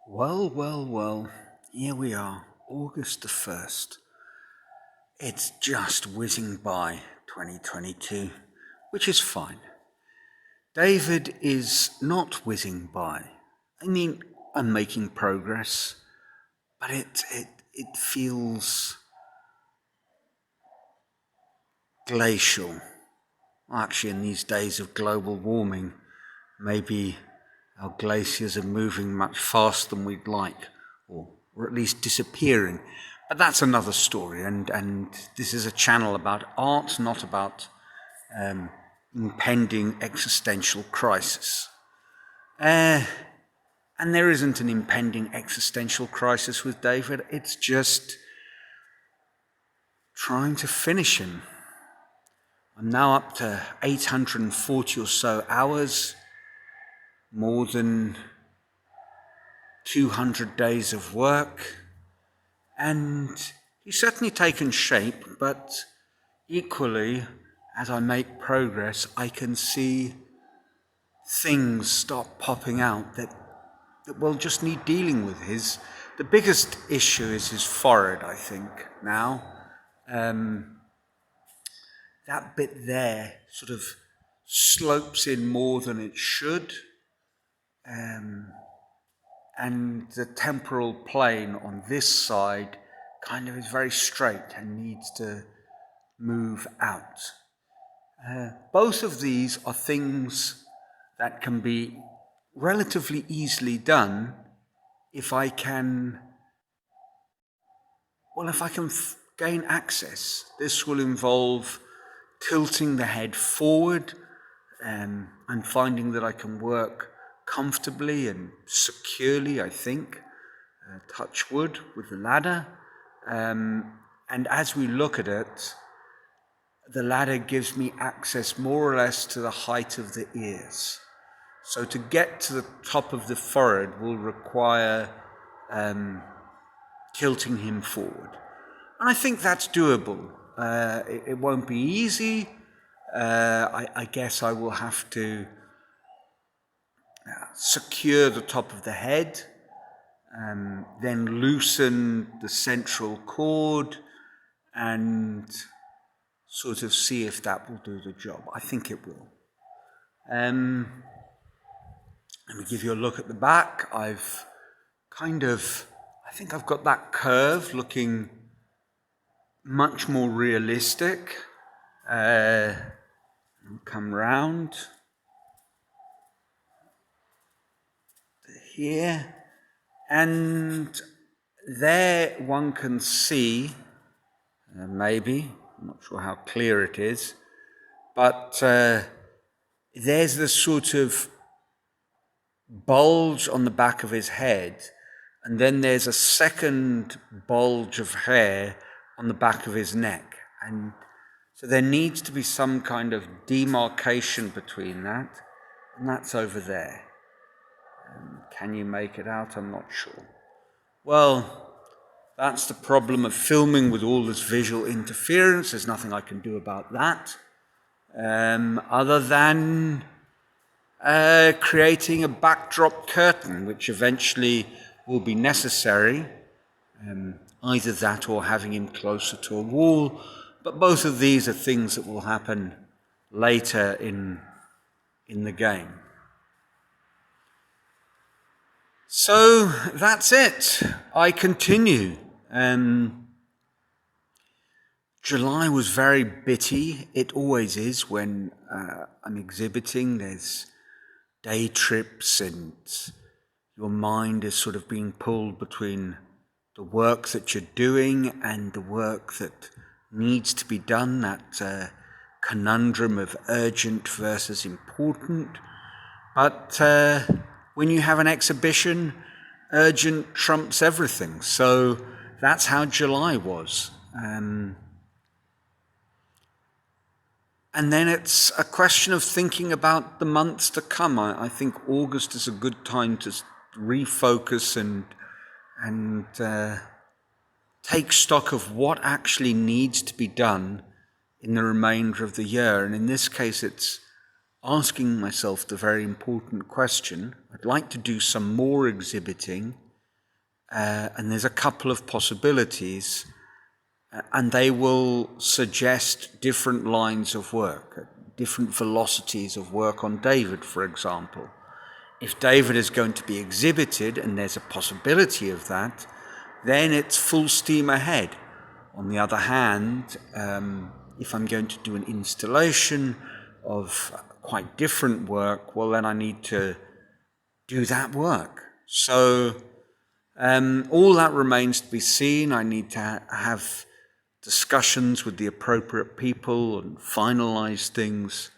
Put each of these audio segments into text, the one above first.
Well, here we are, August the 1st. It's just whizzing by 2022, which is fine. David is not whizzing by. I'm making progress, but it feels glacial. Actually, in these days of global warming, maybe our glaciers are moving much faster than we'd like, or at least disappearing. But that's another story, and this is a channel about art, not about impending existential crisis. And there isn't an impending existential crisis with David, it's just trying to finish him. I'm now up to 840 or so hours, more than 200 days of work, and he's certainly taken shape, but equally, as I make progress, I can see things start popping out that will just need dealing with. The biggest issue is his forehead, I think, now. That bit there sort of slopes in more than it should. And the temporal plane on this side kind of is very straight and needs to move out. Both of these are things that can be relatively easily done if I can gain access. This will involve tilting the head forward, and finding that I can work comfortably and securely, I think, touch wood, with the ladder. And as we look at it, the ladder gives me access more or less to the height of the ears. So to get to the top of the forehead will require tilting him forward. And I think that's doable. It won't be easy. I guess I will have to secure the top of the head, then loosen the central cord and sort of see if that will do the job. I think it will. Let me give you a look at the back. I think I've got that curve looking much more realistic. Come round here, and there one can see, maybe, I'm not sure how clear it is, but there's the sort of bulge on the back of his head, and then there's a second bulge of hair on the back of his neck. And so there needs to be some kind of demarcation between that, and that's over there. Can you make it out? I'm not sure. Well, that's the problem of filming with all this visual interference. There's nothing I can do about that, other than creating a backdrop curtain, which eventually will be necessary, either that or having him closer to a wall. But both of these are things that will happen later in the game. So that's it. I continue. July was very bitty. It always is when I'm exhibiting. There's day trips and your mind is sort of being pulled between the work that you're doing and the work that needs to be done, that conundrum of urgent versus important. But when you have an exhibition, urgent trumps everything. So that's how July was. And then it's a question of thinking about the months to come. I think August is a good time to refocus and take stock of what actually needs to be done in the remainder of the year. And in this case, it's asking myself the very important question. I'd like to do some more exhibiting, and there's a couple of possibilities, and they will suggest different lines of work, different velocities of work on David, for example. If David is going to be exhibited, and there's a possibility of that, then it's full steam ahead. On the other hand, if I'm going to do an installation of quite different work, well, then I need to do that work. So all that remains to be seen. I need to have discussions with the appropriate people and finalize things.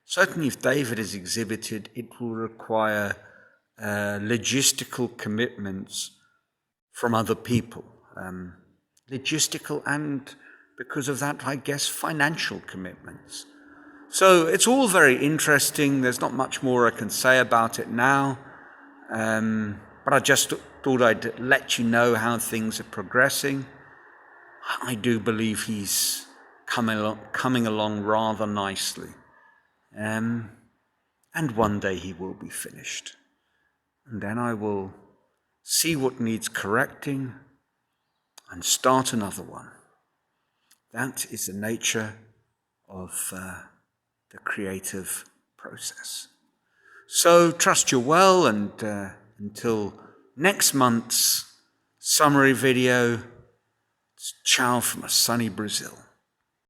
Certainly if David is exhibited, it will require logistical commitments from other people. Logistical and, because of that, I guess, financial commitments. So it's all very interesting. There's not much more I can say about it now. But I just thought I'd let you know how things are progressing. I do believe he's coming along rather nicely. And one day he will be finished. And then I will see what needs correcting and start another one. That is the nature of the creative process. So trust you're well, and until next month's summary video, ciao from a sunny Brazil.